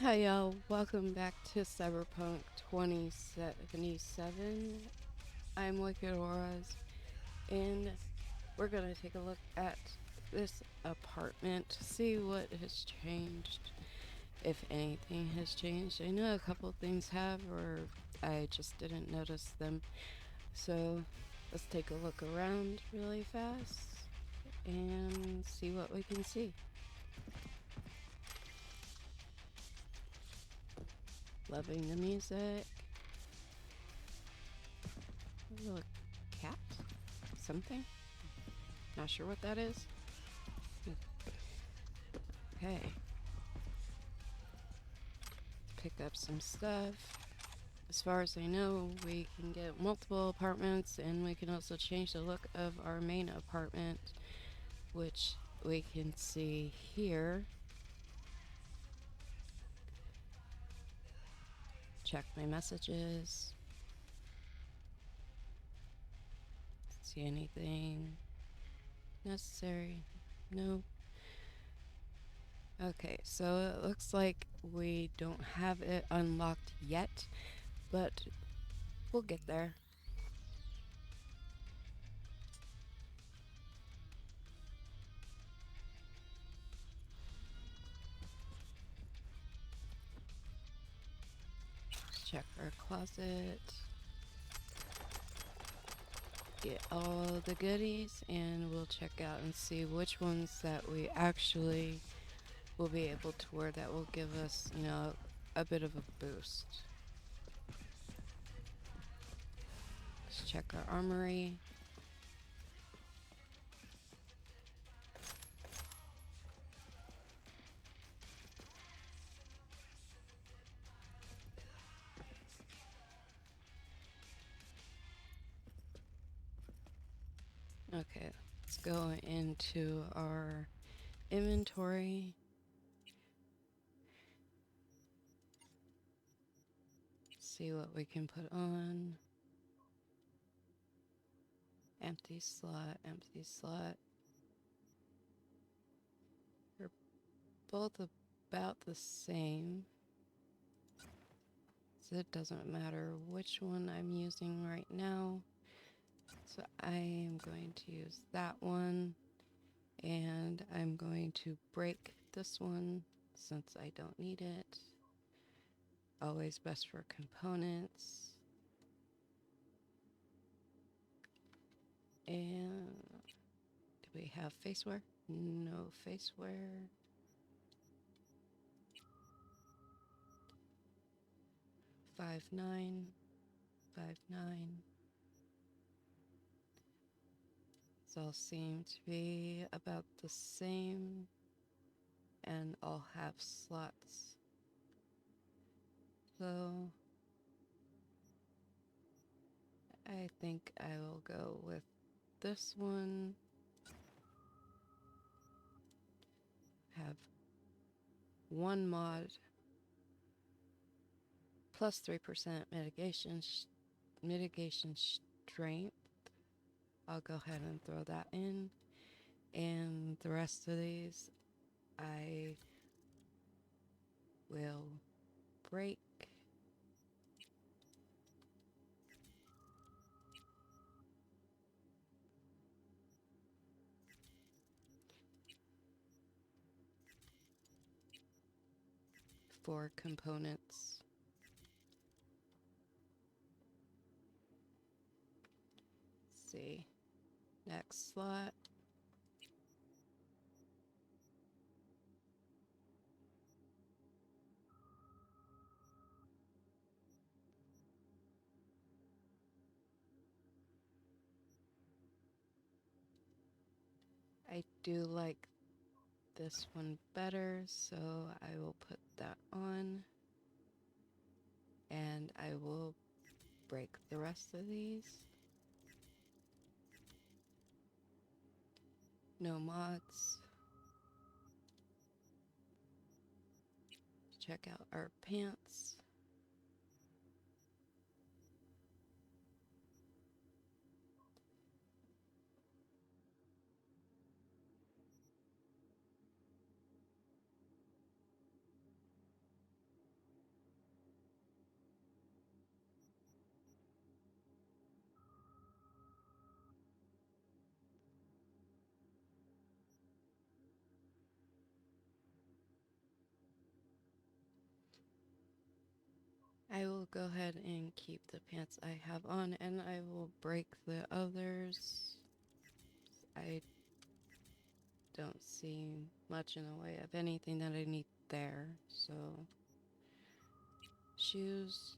Hi y'all, welcome back to Cyberpunk 2077. I'm Wickidauraz, and we're gonna take a look at this apartment, see what has changed, if anything has changed. I know a couple things have, or I just didn't notice them. So let's take a look around really fast and see what we can see. Loving the music. Look, cat? Something? Not sure what that is. Okay. Pick up some stuff. As far as I know, we can get multiple apartments, and we can also change the look of our main apartment, which we can see here. Check my messages. See anything necessary? No. Okay, so it looks like we don't have it unlocked yet, but we'll get there. Check our closet. Get all the goodies, and we'll check out and see which ones that we actually will be able to wear that will give us, a bit of a boost. Let's check our armory. Okay, let's go into our inventory. See what we can put on. Empty slot, empty slot. They're both about the same. So it doesn't matter which one I'm using right now. So I am going to use that one, and I'm going to break this one since I don't need it. Always best for components. And do we have faceware? No faceware. 5.9, 5.9. These all seem to be about the same and all have slots. So I think I will go with this one. Have one mod plus 3% mitigation strength. I'll go ahead and throw that in. And the rest of these I will break. For components. Let's see. Next slot. I do like this one better, so I will put that on. And I will break the rest of these. No mods. Check out our pants. I will go ahead and keep the pants I have on, and I will break the others. I don't see much in the way of anything that I need there, so shoes.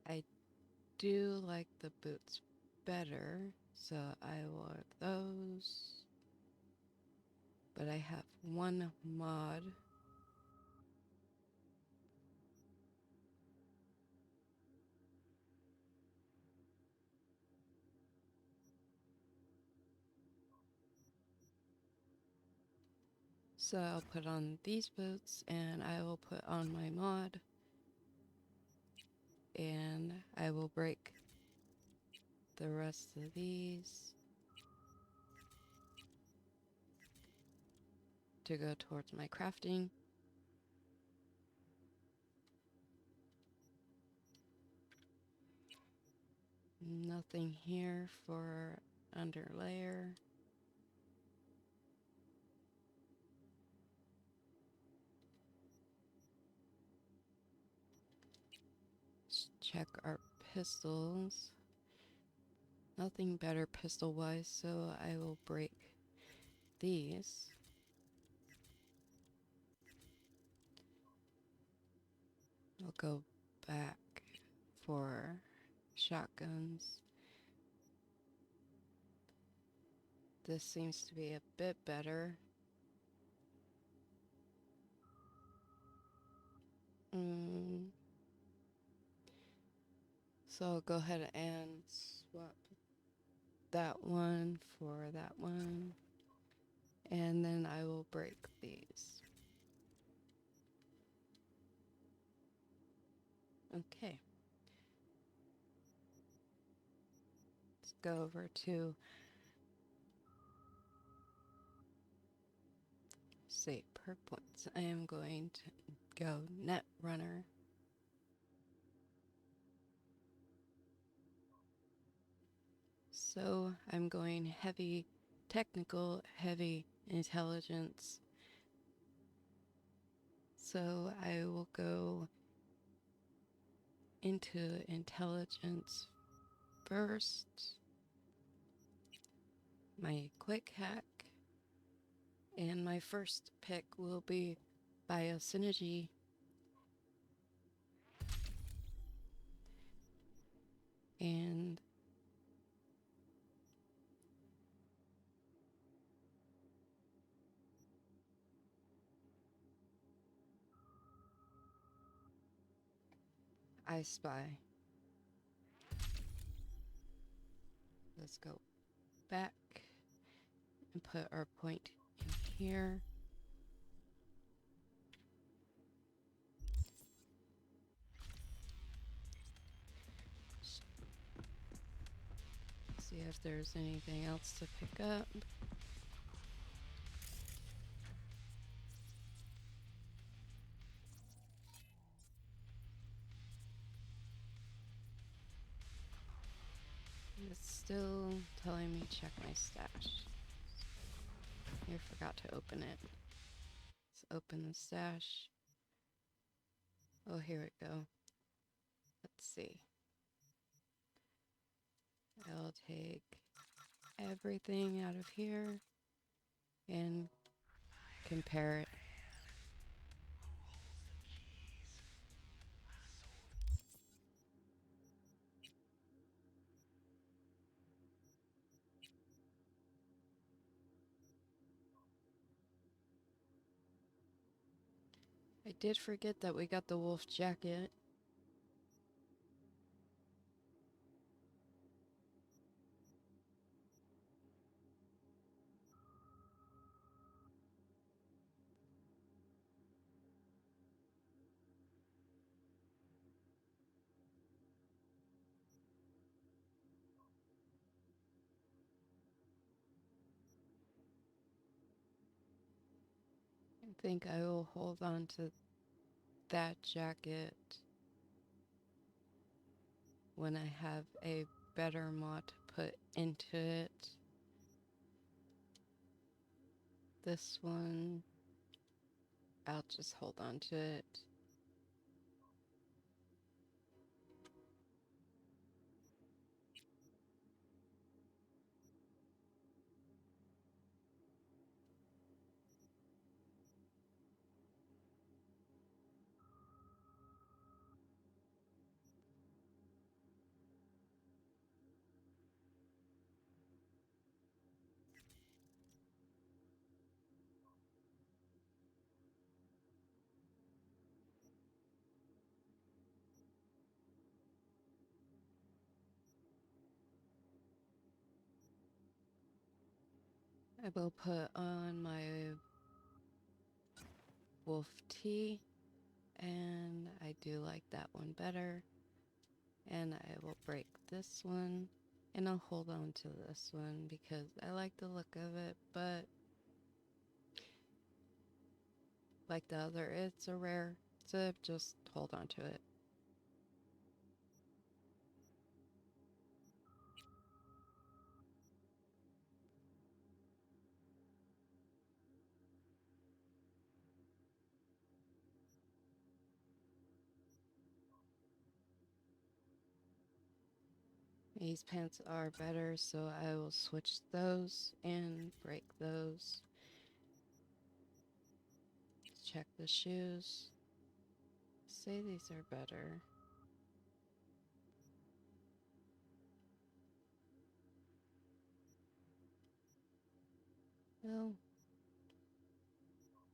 I do like the boots better, so I wore those. But I have one mod. So I'll put on these boots and I will put on my mod. And I will break the rest of these to go towards my crafting. Nothing here for underlayer. Let's check our pistols. Nothing better pistol wise, so I will break these. I'll go back for shotguns. This seems to be a bit better. So I'll go ahead and swap that one for that one. And then I will break these. Okay. Let's go over to save perk points. I am going to go net runner. So I'm going heavy technical, heavy intelligence. So I will go into intelligence first. My quick hack. And my first pick will be biosynergy. And I spy. Let's go back and put our point in here. See if there's anything else to pick up. It's still telling me check my stash. I forgot to open it. Let's open the stash. Oh, here we go. Let's see. I'll take everything out of here and compare it. I did forget that we got the wolf jacket. I think I will hold on to that jacket. when I have a better mod to put into it. This one, I'll just hold on to it. I will put on my wolf tea, and I do like that one better. And I will break this one, and I'll hold on to this one because I like the look of it, but like the other, it's a rare, so just hold on to it. These pants are better, so I will switch those and break those. Check the shoes. Say these are better. Well,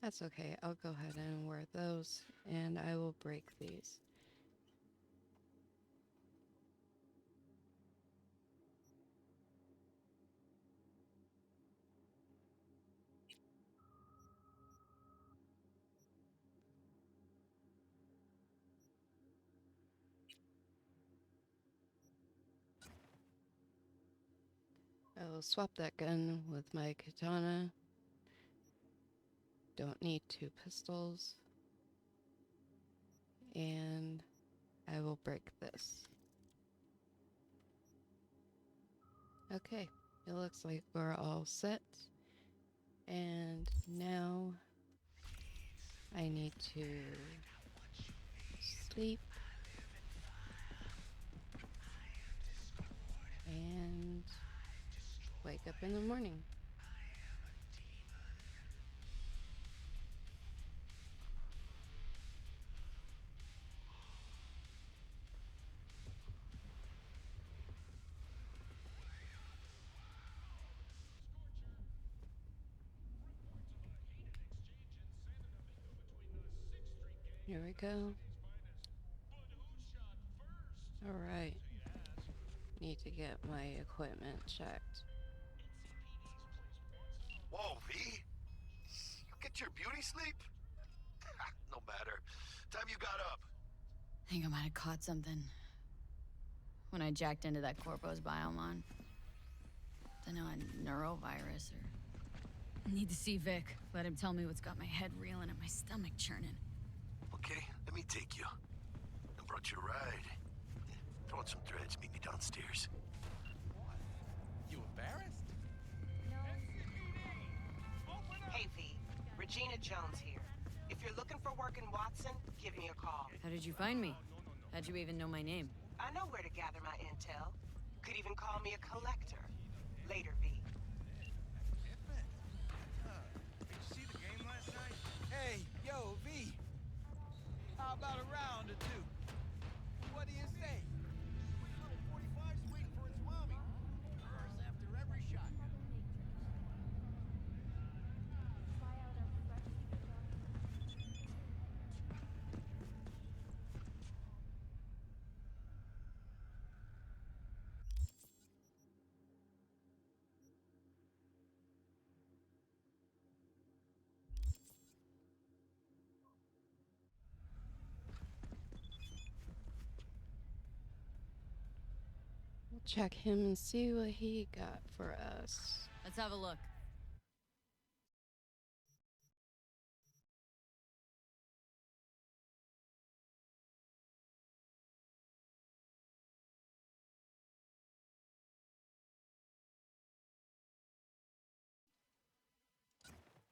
that's okay. I'll go ahead and wear those, and I will break these. I will swap that gun with my katana. Don't need 2 pistols. And I will break this. Okay, it looks like we're all set. And now I need to sleep and wake up in the morning. Here we go. All right. Need to get my equipment checked. Whoa, V? You get your beauty sleep? No matter. Time you got up? I think I might have caught something when I jacked into that Corpo's biomon. Don't know, a neurovirus or... Need to see Vic. Let him tell me what's got my head reeling and my stomach churning. Okay, let me take you. I brought you a ride. Throw on some threads, meet me downstairs. What? You embarrassed? Hey, V. Regina Jones here. If you're looking for work in Watson, give me a call. How did you find me? How'd you even know my name? I know where to gather my intel. Could even call me a collector. Later, V. Did you see the game last night? Hey, yo, V. How about a round or two? What do you say? Little 45's waiting for its mommy. Hers after every shot. We'll check him and see what he got for us. Let's have a look.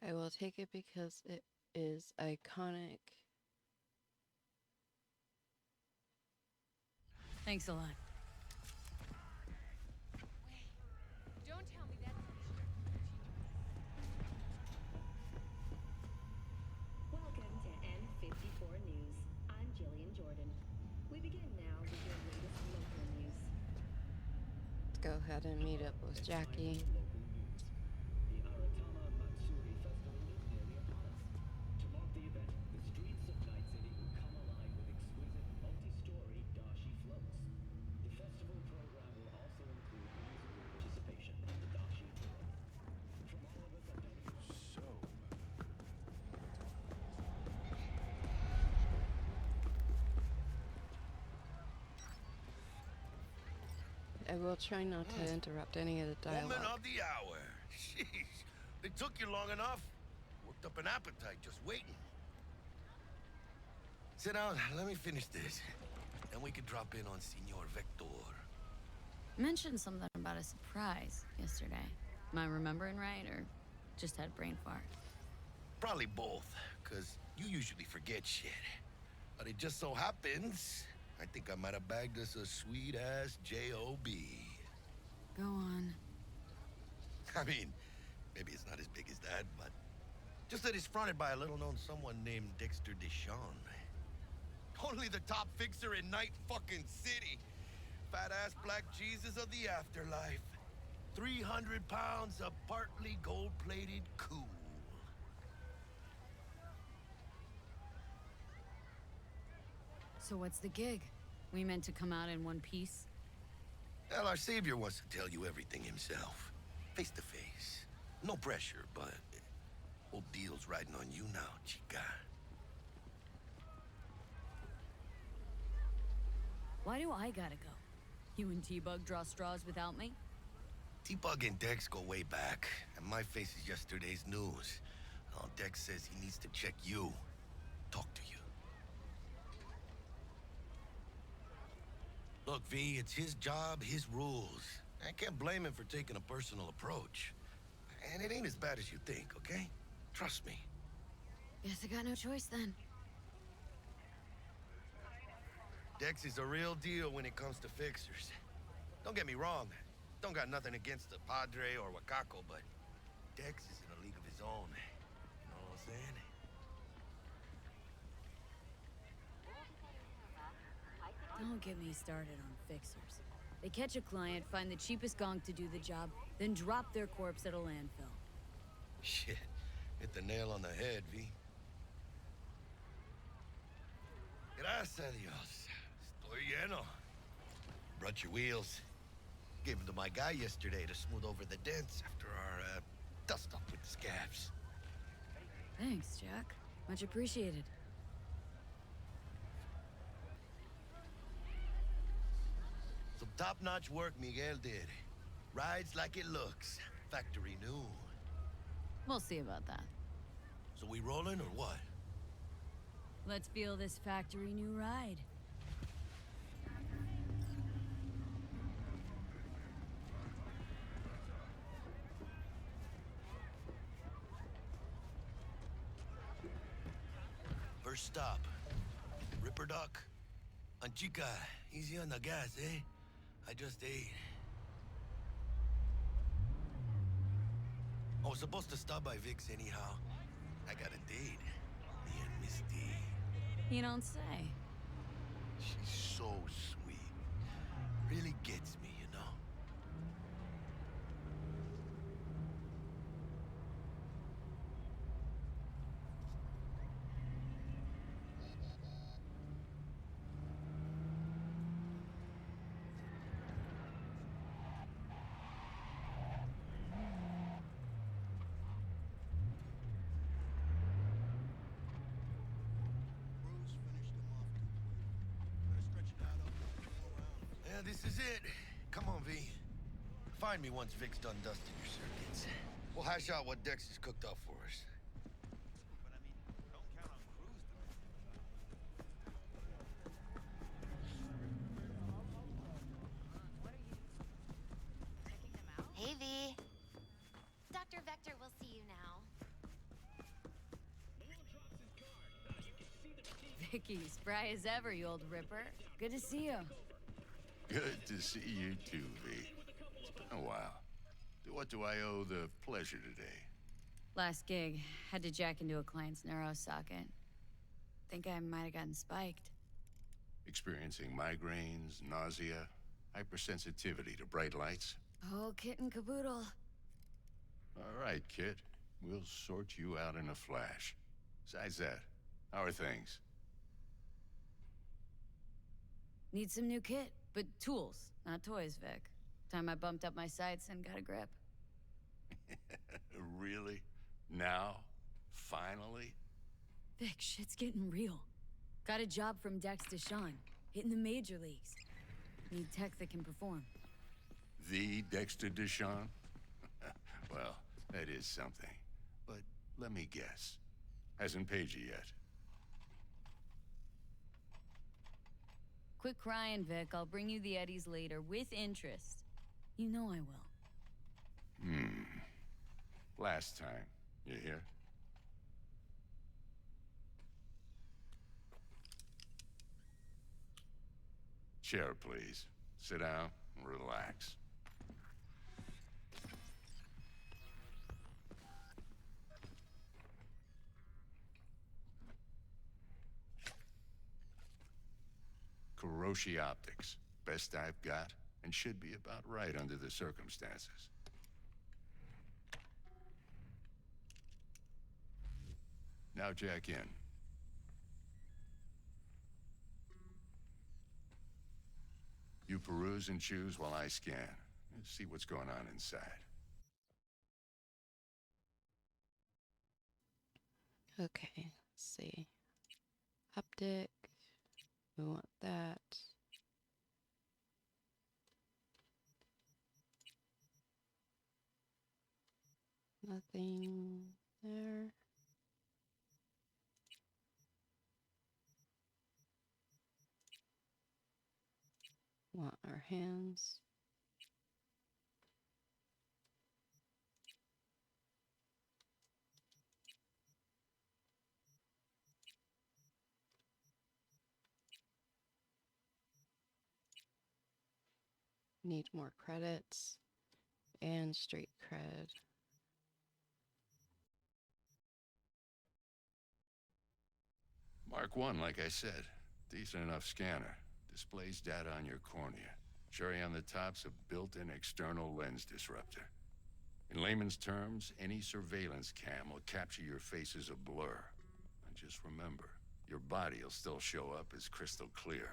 I will take it because it is iconic. Thanks a lot. Don't tell me that's Welcome to N54 News. I'm Jillian Jordan. We begin now with your latest local news. Let's go ahead and meet up with Jackie. The Aratama Matsuri Festival is nearly upon us. To mark the event, the streets of Night City will come alive with exquisite multi-story dashi floats. The festival program will also include musical participation in the dashi tour. From all of us at So, I will try not to interrupt any of the Woman dialogue. of the hour. Jeez. It took you long enough. Worked up an appetite just waiting. Sit down. Let me finish this. Then we can drop in on Senor Vector. Mentioned something about a surprise yesterday. Am I remembering right, or just had brain fart? Probably both, because you usually forget shit. But it just so happens, I think I might have bagged us a sweet-ass J.O.B. Go on. I mean, maybe it's not as big as that, but just that it's fronted by a little-known someone named Dexter Deshawn. Only the top fixer in Night fucking City. Fat-ass black Jesus of the afterlife. 300 pounds of partly gold-plated cool. So what's the gig? We meant to come out in one piece? Well, our savior wants to tell you everything himself. Face to face. No pressure, but whole deal's riding on you now, chica. Why do I gotta go? You and T-Bug draw straws without me? T-Bug and Dex go way back, and my face is yesterday's news. Now, Dex says he needs to check you. Talk to you. Look, V, it's his job, his rules. I can't blame him for taking a personal approach. And it ain't as bad as you think, okay? Trust me. Guess I got no choice then. Dex is a real deal when it comes to fixers. Don't get me wrong. Don't got nothing against the Padre or Wakako, but Dex is in a league of his own. You know what I'm saying? Don't get me started on fixers. They catch a client, find the cheapest gonk to do the job, then drop their corpse at a landfill. Shit. Hit the nail on the head, V. Gracias a Dios. Estoy lleno. Brought your wheels. Gave them to my guy yesterday to smooth over the dents after our, dust-up with the scabs. Thanks, Jack. Much appreciated. Some top-notch work Miguel did. Rides like it looks. Factory new. We'll see about that. So we rolling or what? Let's feel this factory new ride. First stop. Ripper Duck. Anchica, easy on the gas, eh? I just ate. I was supposed to stop by Vic's anyhow. I got a date. Me and Misty. You don't say. She's so sweet. Really gets me, you know? Bruce finished him off too quick. Better stretch it out over and go around. Yeah, this is it. Come on, V. Find me once Vic's done dusting your circuits. We'll hash out what Dex has cooked up for us. But I mean, don't count on Cruz to make. Hey, V. Dr. Vector will see you now. Vicky, spry as ever, you old ripper. Good to see you. Good to see you too, V. It's been a while. What do I owe the pleasure today? Last gig, had to jack into a client's neuro socket. Think I might have gotten spiked. Experiencing migraines, nausea, hypersensitivity to bright lights? Oh, kit and caboodle. All right, kid. We'll sort you out in a flash. Besides that, how are things? Need some new kit, but tools, not toys, Vic. Time I bumped up my sights and got a grip. Really? Now? Finally? Vic, shit's getting real. Got a job from Dex Deshawn, hitting the major leagues. Need tech that can perform. The Dexter Deshawn? Well, that is something. But let me guess. Hasn't paid you yet. Quit crying, Vic. I'll bring you the Eddies later, with interest. You know I will. Last time. You hear? Chair, please. Sit down and relax. Kuroshi Optics. Best I've got, and should be about right under the circumstances. Now jack in. You peruse and choose while I scan. See what's going on inside. Okay, let's see. Optic. We want that. Nothing there. Want our hands. Need more credits and street cred. Mark 1, like I said. Decent enough scanner. Displays data on your cornea. Cherry on the top's a built-in external lens disruptor. In layman's terms, any surveillance cam will capture your face as a blur. And just remember, your body will still show up as crystal clear.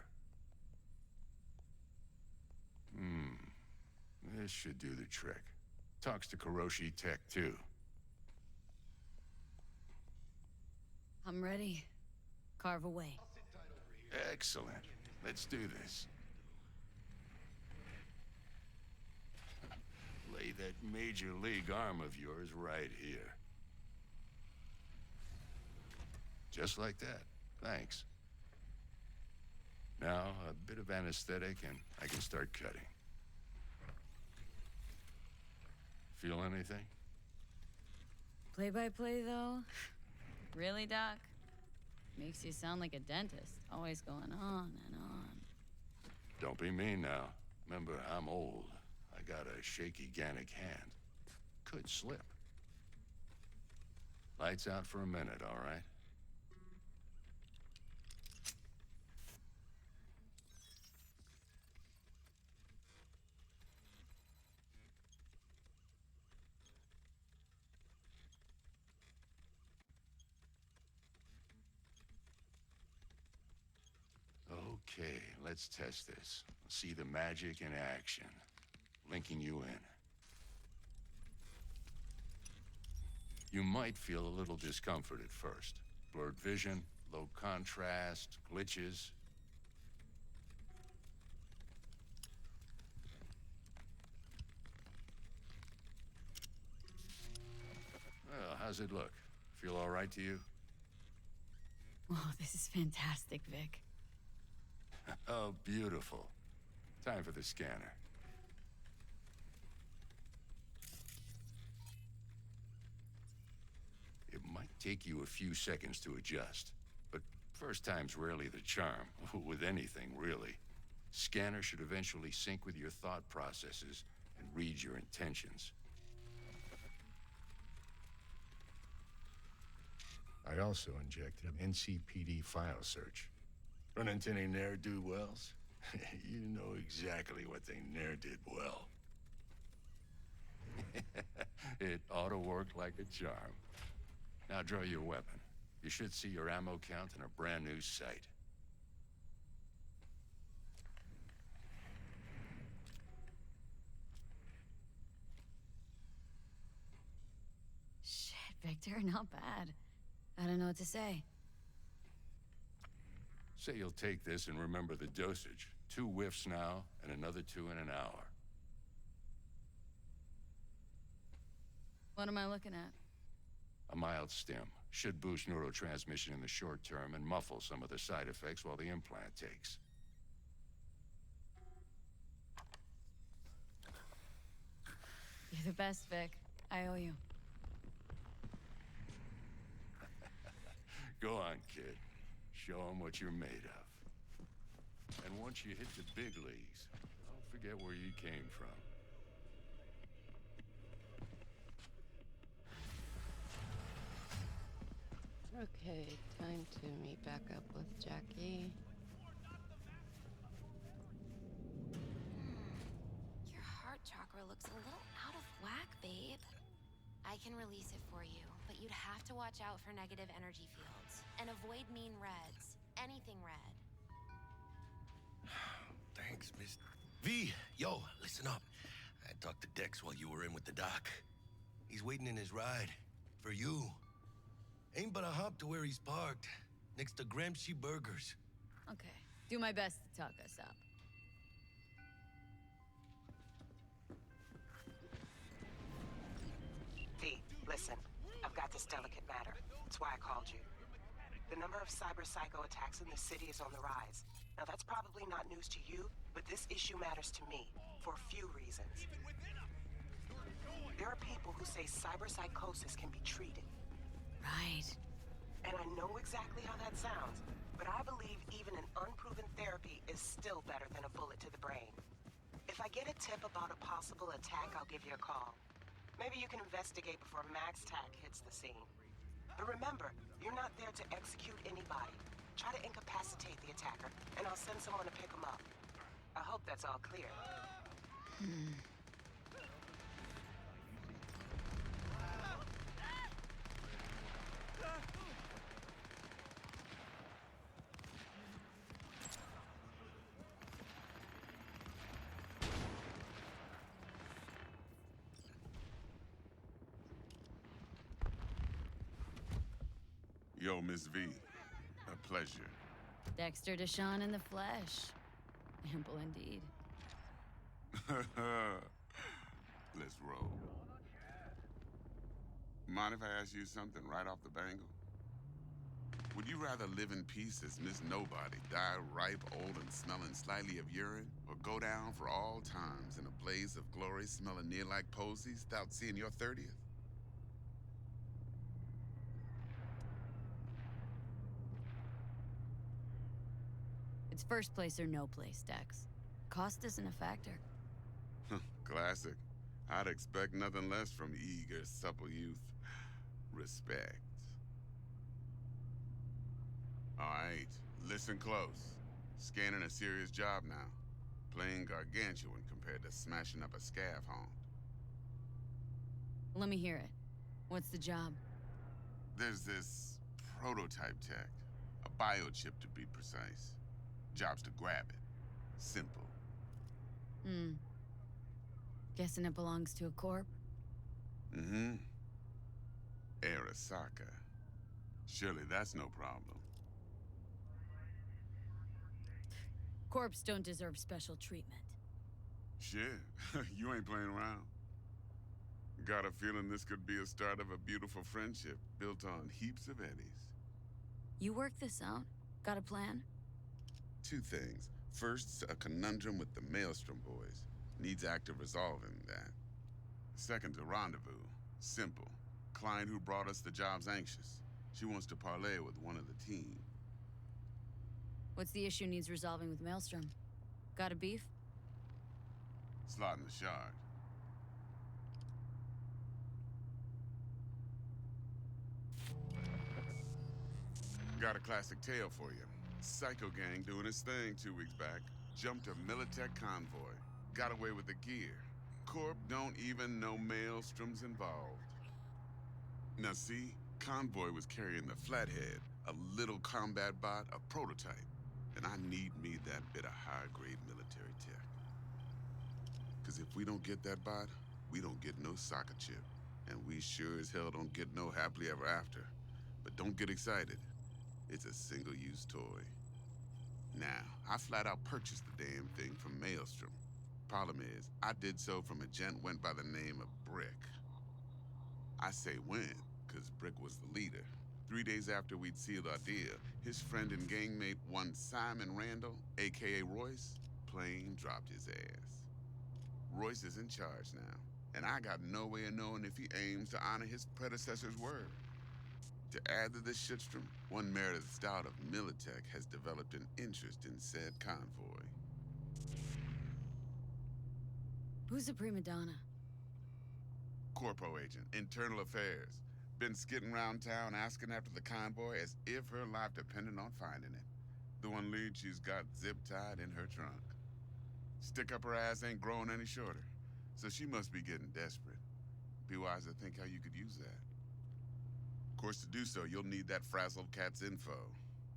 This should do the trick. Talks to Kuroshi Tech, too. I'm ready. Carve away. Excellent. Let's do this. Lay that major league arm of yours right here. Just like that. Thanks. Now, a bit of anesthetic and I can start cutting. Feel anything? Play-by-play, though? Really, Doc? Makes you sound like a dentist. Always going on and on. Don't be mean now. Remember, I'm old. I got a shaky Gannic hand. Could slip. Lights out for a minute, all right? Okay, let's test this. See the magic in action. Linking you in. You might feel a little discomfort at first. Blurred vision, low contrast, glitches. Well, how's it look? Feel all right to you? Oh, this is fantastic, Vic. Oh, beautiful. Time for the scanner. It might take you a few seconds to adjust, but First time's rarely the charm, with anything, really. Scanner should eventually sync with your thought processes and read your intentions. I also injected an NCPD file search. Run into any ne'er-do-wells? You know exactly what they ne'er did well. It ought to work like a charm. Now draw your weapon. You should see your ammo count in a brand new sight. Shit, Victor, not bad. I don't know what to say. Say you'll take this and remember the dosage. 2 whiffs now, and another 2 in an hour. What am I looking at? A mild stim. Should boost neurotransmission in the short term and muffle some of the side effects while the implant takes. You're the best, Vic. I owe you. Go on, kid. Show 'em what you're made of. And once you hit the big leagues, don't forget where you came from. Okay, time to meet back up with Jackie. Your heart chakra looks a little out of whack, babe. I can release it for you, but you'd have to watch out for negative energy fields and avoid mean reds. Anything red. Thanks, Miss V. Yo, listen up. I talked to Dex while you were in with the doc. He's waiting in his ride. For you. Ain't but a hop to where he's parked. Next to Gramsci Burgers. Okay. Do my best to talk us up. V, listen. I've got this delicate matter. That's why I called you. The number of cyber-psycho attacks in the city is on the rise. Now, that's probably not news to you, but this issue matters to me for a few reasons. There are people who say cyberpsychosis can be treated. Right. And I know exactly how that sounds, but I believe even an unproven therapy is still better than a bullet to the brain. If I get a tip about a possible attack, I'll give you a call. Maybe you can investigate before Max Tac hits the scene. But remember, you're not there to execute anybody. Try to incapacitate the attacker, and I'll send someone to pick him up. I hope that's all clear. Yo, Miss V. A pleasure. Dexter Deshawn in the flesh. Ample indeed. Let's roll. Mind if I ask you something right off the bangle? Would you rather live in peace as Miss Nobody, die ripe, old, and smelling slightly of urine, or go down for all times in a blaze of glory smelling near like posies without seeing your 30th? It's first place or no place, Dex. Cost isn't a factor. Classic. I'd expect nothing less from eager, supple youth. Respect. All right, listen close. Scanning a serious job now. Playing gargantuan compared to smashing up a scav haunt. Let me hear it. What's the job? There's this prototype tech. A biochip to be precise. Job's to grab it. Simple. Guessing it belongs to a corp? Mm-hmm. Arasaka. Surely that's no problem. Corps don't deserve special treatment. Shit, you ain't playing around. Got a feeling this could be a start of a beautiful friendship built on heaps of eddies. You work this out? Got a plan? 2 things. First, a conundrum with the Maelstrom boys. Needs active resolving that. Second, a rendezvous. Simple. Client who brought us the job's anxious. She wants to parlay with one of the team. What's the issue needs resolving with Maelstrom? Got a beef? Slotting the shard. Got a classic tale for you. Psycho gang doing his thing 2 weeks back. Jumped a Militech convoy. Got away with the gear. Corp don't even know Maelstrom's involved. Now see, convoy was carrying the Flathead, a little combat bot, a prototype. And I need me that bit of high-grade military tech. Because if we don't get that bot, we don't get no soccer chip. And we sure as hell don't get no happily ever after. But don't get excited. It's a single-use toy. Now, I flat out purchased the damn thing from Maelstrom. Problem is, I did so from a gent went by the name of Brick. I say when, because Brick was the leader. 3 days after we'd sealed our deal, his friend and gangmate, one Simon Randall, aka Royce, plain dropped his ass. Royce is in charge now, and I got no way of knowing if he aims to honor his predecessor's word. To add to this shitstorm, one Meredith Stout of Militech has developed an interest in said convoy. Who's the prima donna? Corpo agent, internal affairs. Been skidding around town asking after the convoy as if her life depended on finding it. The one lead she's got zip-tied in her trunk. Stick up her ass ain't growing any shorter, so she must be getting desperate. Be wise to think how you could use that. Of course, to do so, you'll need that frazzled cat's info.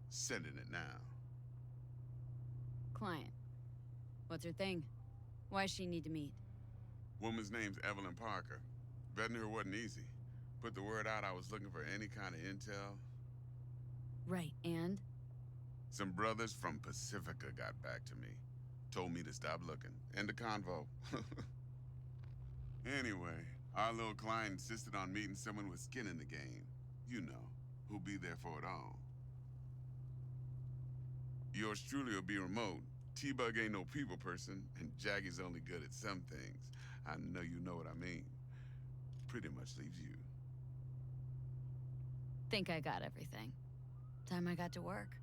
Sending it now. Client. What's her thing? Why's she need to meet? Woman's name's Evelyn Parker. Vetting her wasn't easy. Put the word out I was looking for any kind of intel. Right, and? Some brothers from Pacifica got back to me. Told me to stop looking. End the convo. Anyway, our little client insisted on meeting someone with skin in the game. You know, who'll be there for it all. Yours truly will be remote. T-Bug ain't no people person, and Jaggy's only good at some things. I know you know what I mean. Pretty much leaves you. Think I got everything. Time I got to work.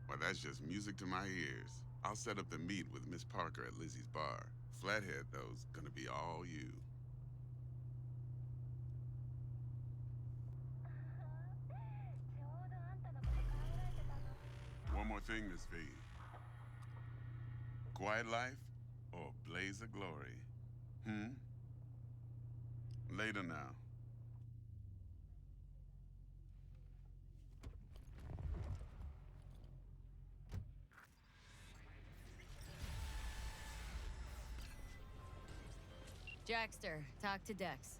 Well, that's just music to my ears. I'll set up the meet with Miss Parker at Lizzie's bar. Flathead, though's gonna be all you. One more thing, Miss V. Quiet life or blaze of glory? Later now. Jackster, talk to Dex.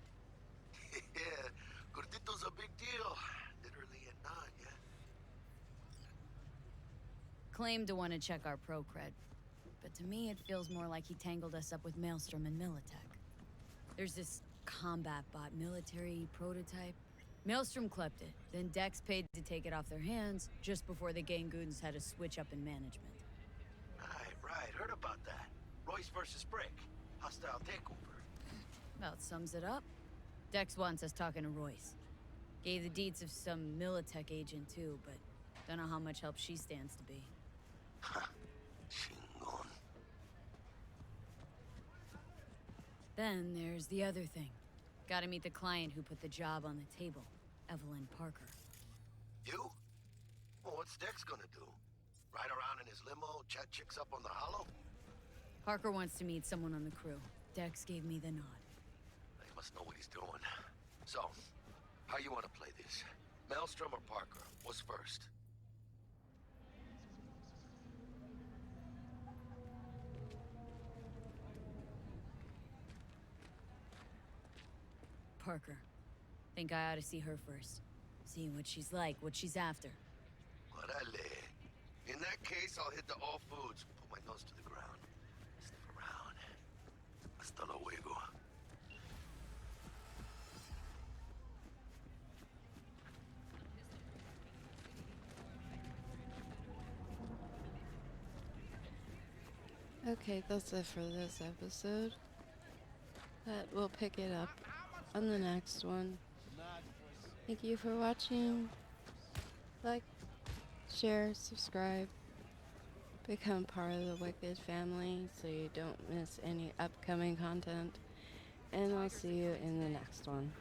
Yeah, Gordito's a big deal. Literally a nod, yeah? Claimed to want to check our pro cred, but to me it feels more like he tangled us up with Maelstrom and Militech. There's this combat bot military prototype. Maelstrom clept it, then Dex paid to take it off their hands just before the Gangoons had a switch up in management. Right, heard about that. Royce versus Brick. Hostile takeover. About sums it up. Dex wants us talking to Royce. Gave the deeds of some Militech agent too, but don't know how much help she stands to be. Chingon. Then there's the other thing. Gotta meet the client who put the job on the table, Evelyn Parker. You? Well, what's Dex gonna do? Ride around in his limo, chat chicks up on the hollow? Parker wants to meet someone on the crew. Dex gave me the nod. He must know what he's doing. So, how you want to play this? Maelstrom or Parker? What's first? Parker. Think I ought to see her first. See what she's like, what she's after. Orale. In that case, I'll hit the all foods. Put my nose to the ground. Sniff around. Hasta luego. Okay, that's it for this episode. But we'll pick it up on the next one. Thank you for watching. Like, share, subscribe, become part of the Wicked family so you don't miss any upcoming content. And I'll see you in the next one.